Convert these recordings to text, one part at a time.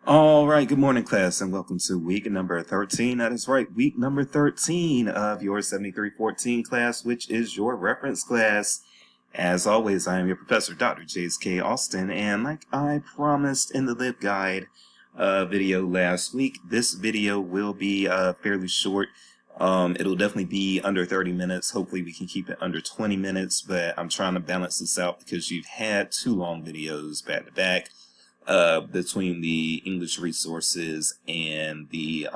All right, good morning, class, and welcome to week number 13. That is right, week number 13 of your 7314 class, which is your reference class. As always, I am your professor, Dr. James K. Austin, and like I promised in the LibGuide video last week, this video will be fairly short. It'll definitely be under 30 minutes. Hopefully we can keep it under 20 minutes, but I'm trying to balance this out because you've had two long videos back to back. Between the English resources and the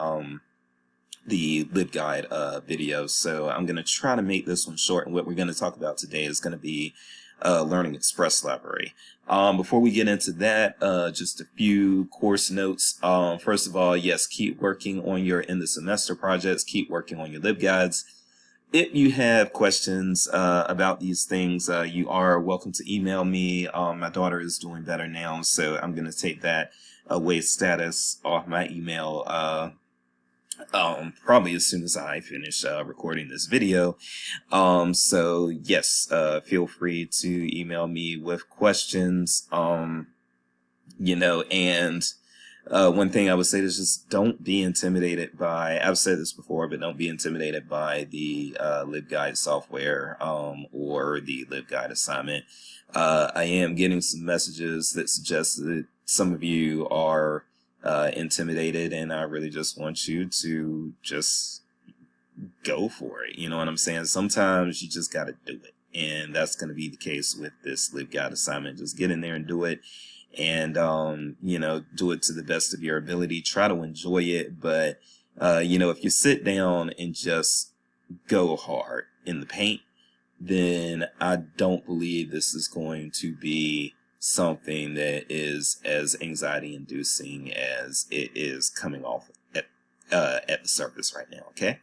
LibGuide video. So I'm going to try to make this one short, and what we're going to talk about today is going to be Learning Express Library. Before we get into that, just a few course notes. First of all, yes, keep working on your end of semester projects, keep working on your LibGuides. If you have questions about these things, you are welcome to email me. My daughter is doing better now, so I'm going to take that away status off my email probably as soon as I finish recording this video. So yes, feel free to email me with questions, and one thing I would say is just don't be intimidated by, I've said this before, but don't be intimidated by the LibGuide software or the LibGuide assignment. I am getting some messages that suggest that some of you are intimidated, and I really just want you to just go for it. You know what I'm saying? Sometimes you just got to do it, and that's going to be the case with this LibGuide assignment. Just get in there and do it. And, do it to the best of your ability. Try to enjoy it. But, if you sit down and just go hard in the paint, then I don't believe this is going to be something that is as anxiety inducing as it is coming off at the surface right now. Okay.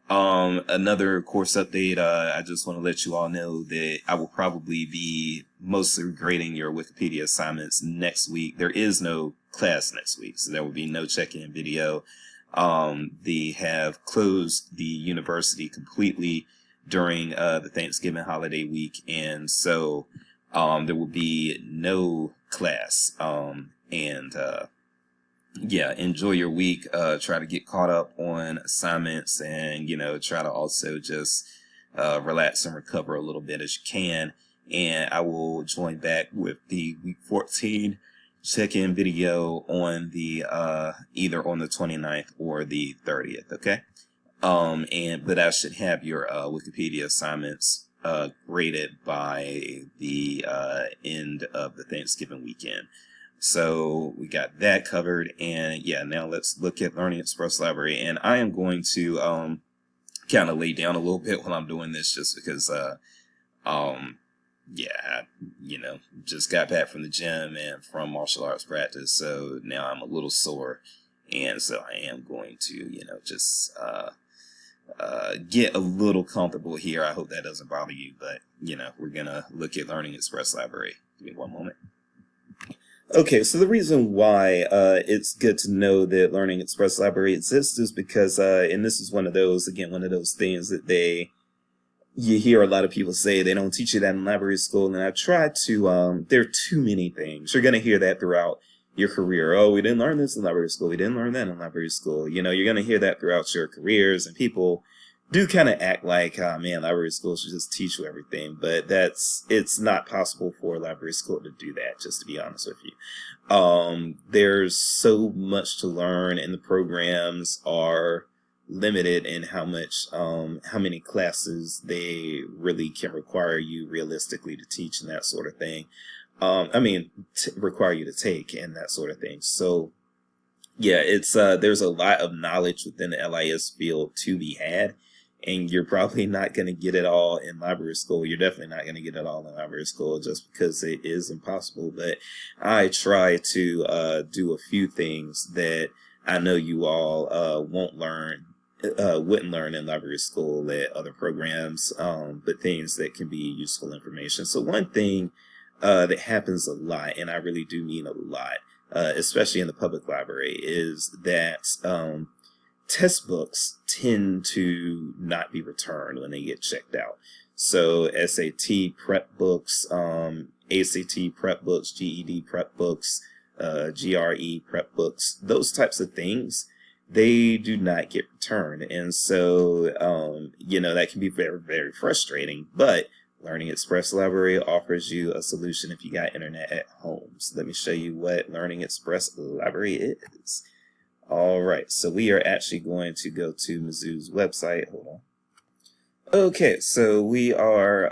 Another course update, I just want to let you all know that I will probably be mostly grading your Wikipedia assignments next week. There is no class next week, so there will be no check-in video. They have closed the university completely during the Thanksgiving holiday week, and so there will be no class. Yeah, enjoy your week. Try to get caught up on assignments, and try to also just relax and recover a little bit as you can. And I will join back with the week 14 check-in video on the either on the 29th or the 30th. Okay. But I should have your Wikipedia assignments graded by the end of the Thanksgiving weekend. So we got that covered, and yeah, now let's look at Learning Express Library. And I am going to kind of lay down a little bit while I'm doing this, just because just got back from the gym and from martial arts practice, so now I'm a little sore, and so I am going to just get a little comfortable here. I hope that doesn't bother you, but we're gonna look at Learning Express Library. Give me one moment. Okay, so the reason why it's good to know that Learning Express Library exists is because, and this is one of those things that you hear a lot of people say they don't teach you that in library school, and I try to, there are too many things. You're going to hear that throughout your career. Oh, we didn't learn this in library school. We didn't learn that in library school. You're going to hear that throughout your careers, and people do kind of act like, oh man, library school should just teach you everything, but it's not possible for a library school to do that, just to be honest with you. There's so much to learn, and the programs are limited in how many classes they really can require you realistically to teach and that sort of thing. Require you to take and that sort of thing. So yeah, it's there's a lot of knowledge within the LIS field to be had, and you're probably not going to get it all in library school. You're definitely not going to get it all in library school, just because it is impossible. But I try to do a few things that I know you all wouldn't learn in library school at other programs, but things that can be useful information. So one thing that happens a lot, and I really do mean a lot, especially in the public library, is that test books tend to not be returned when they get checked out. So SAT prep books, ACT prep books, GED prep books, GRE prep books, those types of things, they do not get returned. And so, that can be very, very frustrating. But Learning Express Library offers you a solution if you got internet at home. So let me show you what Learning Express Library is. All right, so we are actually going to go to Mizzou's website. Hold on. Okay, so we are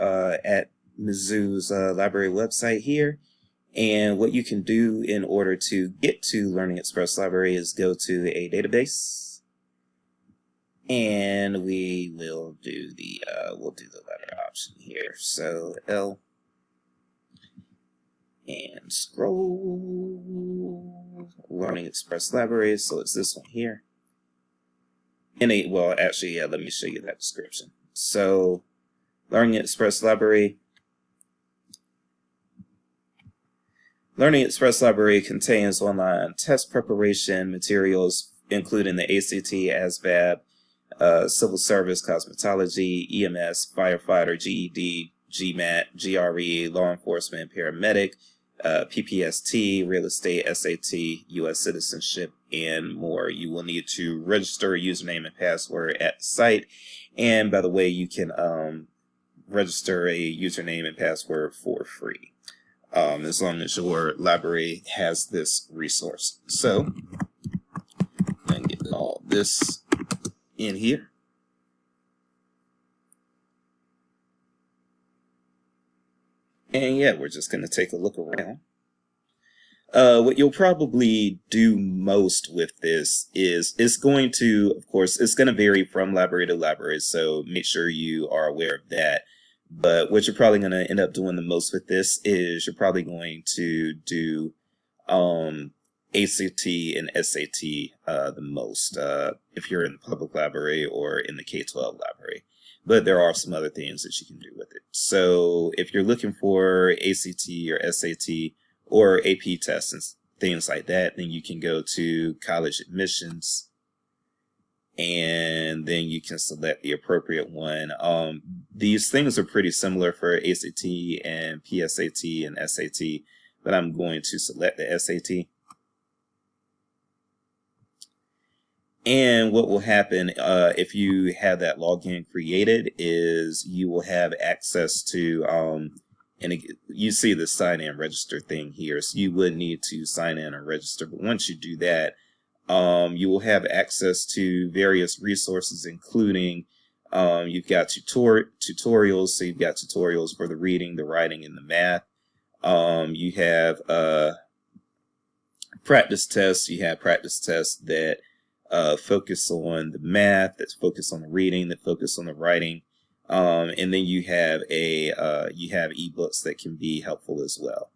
at Mizzou's library website here. And what you can do in order to get to Learning Express Library is go to a database, and we will do the letter option here. So L, and scroll Learning Express Library. So it's this one here. Let me show you that description. So Learning Express Library. Learning Express Library contains online test preparation materials, including the ACT, ASVAB, Civil Service, Cosmetology, EMS, Firefighter, GED, GMAT, GRE, Law Enforcement, Paramedic, PPST, Real Estate, SAT, U.S. Citizenship, and more. You will need to register a username and password at the site. And by the way, you can register a username and password for free. As long as your library has this resource. So, I'm getting all this in here. And yeah, we're just going to take a look around. What you'll probably do most with this is it's going to vary from library to library, so make sure you are aware of that. But what you're probably going to end up doing the most with this is you're probably going to do ACT and SAT the most if you're in the public library or in the K-12 library. But there are some other things that you can do with it. So if you're looking for ACT or SAT or AP tests and things like that, then you can go to college admissions, and then you can select the appropriate one. These things are pretty similar for ACT and PSAT and SAT, but I'm going to select the SAT. And what will happen if you have that login created is you will have access to, you see the sign in register thing here. So you would need to sign in and register. But once you do that, you will have access to various resources, including you've got tutorials. So you've got tutorials for the reading, the writing, and the math. You have practice tests. You have practice tests that focus on the math, that focus on the reading, that focus on the writing. And then you have ebooks that can be helpful as well.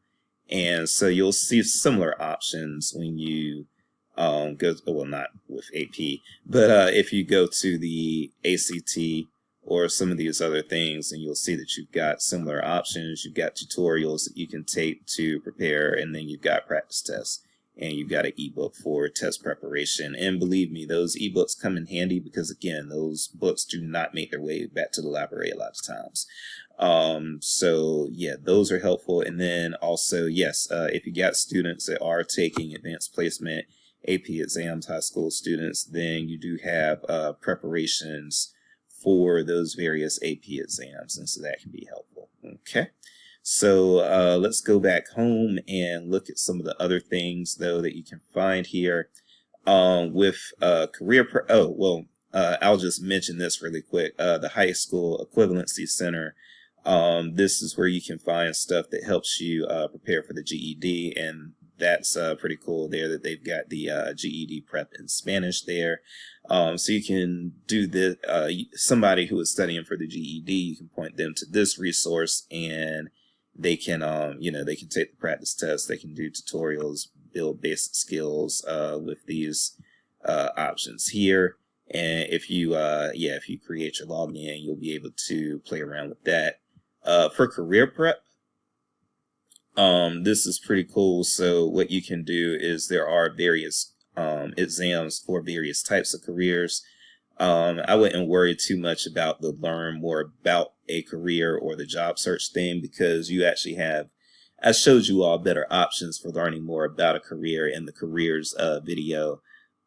And so you'll see similar options when you not with AP, but if you go to the ACT or some of these other things, and you'll see that you've got similar options. You've got tutorials that you can take to prepare, and then you've got practice tests, and you've got an ebook for test preparation. And believe me, those ebooks come in handy because, again, those books do not make their way back to the library a lot of times. So yeah, those are helpful. And then also, yes, if you got students that are taking advanced placement AP exams, high school students, then you do have preparations for those various AP exams, and so that can be helpful. Okay, so let's go back home and look at some of the other things though that you can find here with I'll just mention this really quick. The High School Equivalency Center. This is where you can find stuff that helps you prepare for the GED, and that's pretty cool there that they've got the GED prep in Spanish there. So you can do this. Somebody who is studying for the GED, you can point them to this resource, and they can, they can take the practice test. They can do tutorials, build basic skills with these options here. And if you, if you create your login, you'll be able to play around with that. For career prep, this is pretty cool. So what you can do is there are various exams for various types of careers. I wouldn't worry too much about the learn more about a career or the job search thing, because you actually have I showed you all better options for learning more about a career in the careers video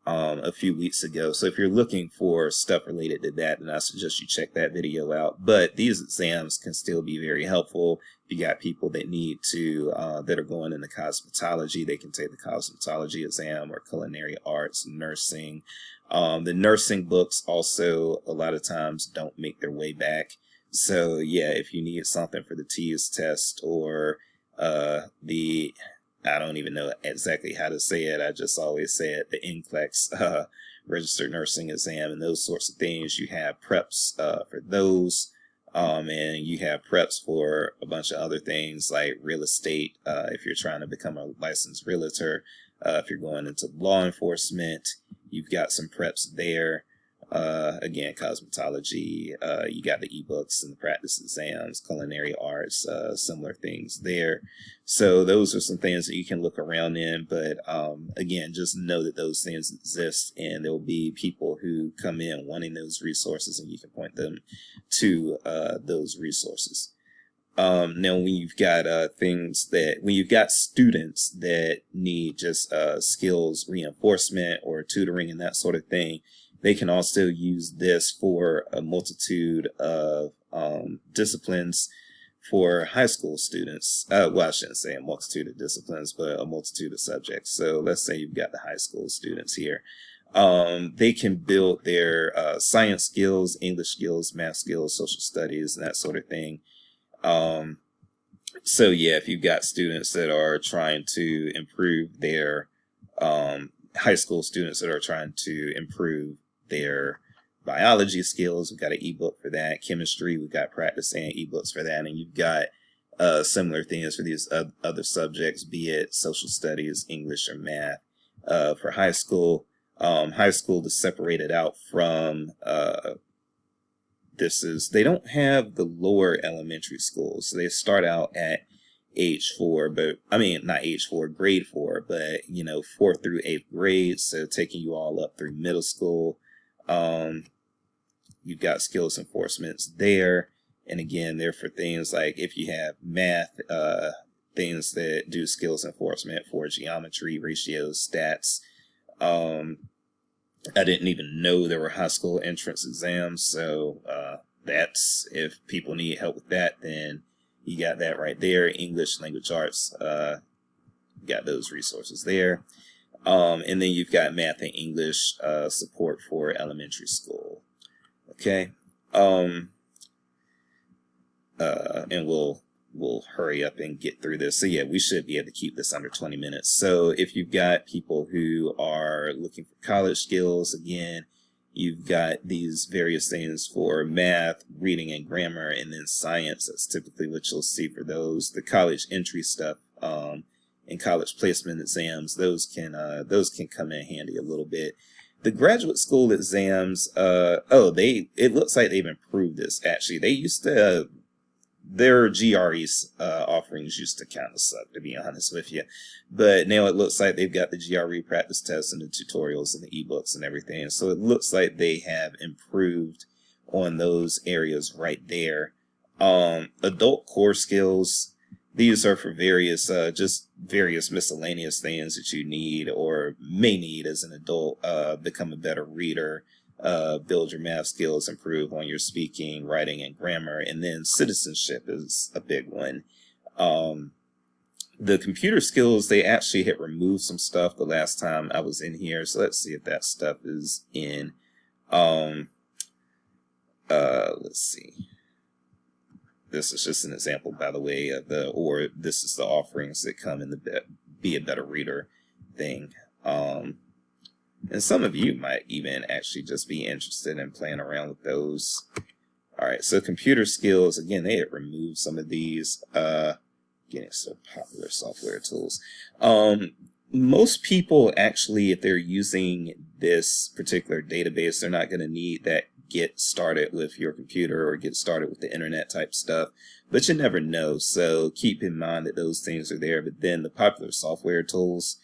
a few weeks ago. So if you're looking for stuff related to that, then I suggest you check that video out. But these exams can still be very helpful. If you got people that need to, that are going into cosmetology, they can take the cosmetology exam, or culinary arts, nursing. The nursing books also a lot of times don't make their way back. So yeah, if you need something for the TEAS test, or the, I don't even know exactly how to say it, I just always say it, the NCLEX registered nursing exam, and those sorts of things, you have preps for those, and you have preps for a bunch of other things like real estate, if you're trying to become a licensed realtor, if you're going into law enforcement, you've got some preps there. Again, cosmetology, you got the ebooks and the practice exams, culinary arts, similar things there. So those are some things that you can look around in, but again, just know that those things exist, and there will be people who come in wanting those resources, and you can point them to those resources. Now, when you've got when you've got students that need just skills reinforcement or tutoring and that sort of thing, they can also use this for a multitude of disciplines for high school students. Well, I shouldn't say a multitude of disciplines, but a multitude of subjects. So let's say you've got the high school students here. They can build their science skills, English skills, math skills, social studies, and that sort of thing. So yeah, if you've got students that are trying to improve their high school students that are trying to improve their biology skills, we've got an ebook for that. Chemistry, we've got practice and ebooks for that. And you've got similar things for these other subjects, be it social studies, English, or math. For high school is separated out from they don't have the lower elementary schools. So they start out at age 4, but I mean, not age 4, grade 4, but 4th through 8th grade. So taking you all up through middle school. You've got skills enforcements there. And again, they're for things like if you have math, things that do skills enforcement for geometry, ratios, stats. I didn't even know there were high school entrance exams. So that's, if people need help with that, then you got that right there. English, language arts, got those resources there. And then you've got math and English support for elementary school. Okay. And we'll hurry up and get through this. So yeah, we should be able to keep this under 20 minutes. So if you've got people who are looking for college skills, again, you've got these various things for math, reading and grammar, and then science. That's typically what you'll see for those. The college entry stuff, and college placement exams, those can come in handy a little bit. The graduate school exams, it looks like they've improved this. Actually, they used to, their GRE offerings used to kind of suck, to be honest with you. But now it looks like they've got the GRE practice tests and the tutorials and the ebooks and everything. So it looks like they have improved on those areas right there. Adult core skills, these are for various miscellaneous things that you need or may need as an adult. Become a better reader, build your math skills, improve on your speaking, writing, and grammar. And then citizenship is a big one. The computer skills, they actually had removed some stuff the last time I was in here. So let's see if that stuff is in. Let's see. This is just an example, by the way, this is the offerings that come in the Be a Better Reader thing. And some of you might even actually just be interested in playing around with those. All right, so computer skills, again, they had removed some of these, getting so popular software tools. Most people actually, if they're using this particular database, they're not going to need that get started with your computer or get started with the internet type stuff, but you never know. So keep in mind that those things are there. But then the popular software tools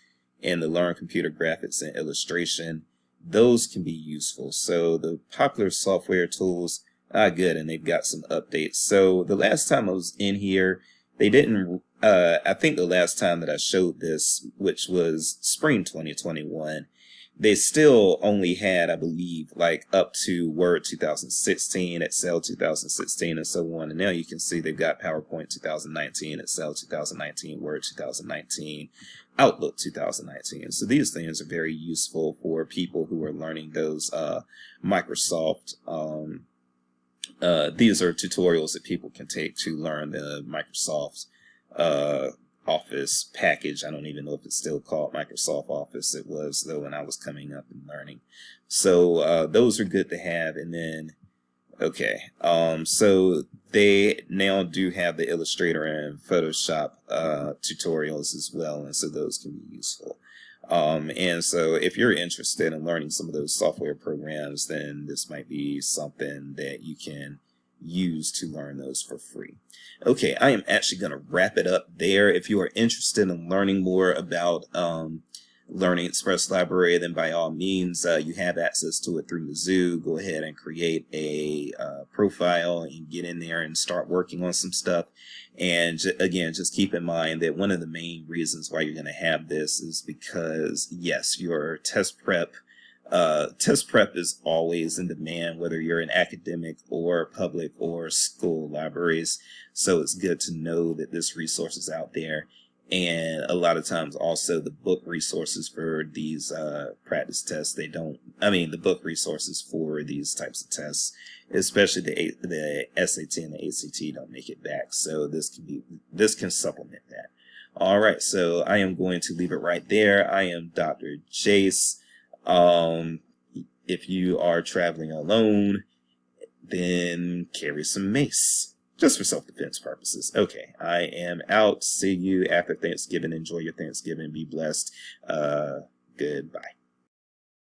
and the Learn Computer Graphics and Illustration, those can be useful. So the popular software tools are good, and they've got some updates. So the last time I was in here, they didn't I think the last time that I showed this, which was spring 2021, they still only had, I believe, like up to Word 2016, Excel 2016, and so on. And now you can see they've got PowerPoint 2019, Excel 2019, Word 2019, Outlook 2019. So these things are very useful for people who are learning those Microsoft. These are tutorials that people can take to learn the Microsoft Office package. I don't even know if it's still called Microsoft Office. It was, though, when I was coming up and learning. So those are good to have. And then, okay, so they now do have the Illustrator and Photoshop tutorials as well, and so those can be useful. And so if you're interested in learning some of those software programs, then this might be something that you can use to learn those for free. Okay, I am actually going to wrap it up there. If you are interested in learning more about Learning Express Library, then by all means, you have access to it through Mizzou. Go ahead and create a profile and get in there and start working on some stuff. And again, just keep in mind that one of the main reasons why you're going to have this is because, yes, your test prep is always in demand, whether you're in academic or public or school libraries. So it's good to know that this resource is out there. And a lot of times also the book resources for these practice tests, the book resources for these types of tests, especially the SAT and the ACT, don't make it back. So this can supplement that. All right, so I am going to leave it right there. I am Dr. Jace. If you are traveling alone, then carry some mace. Just for self-defense purposes. Okay, I am out. See you after Thanksgiving. Enjoy your Thanksgiving. Be blessed. Goodbye.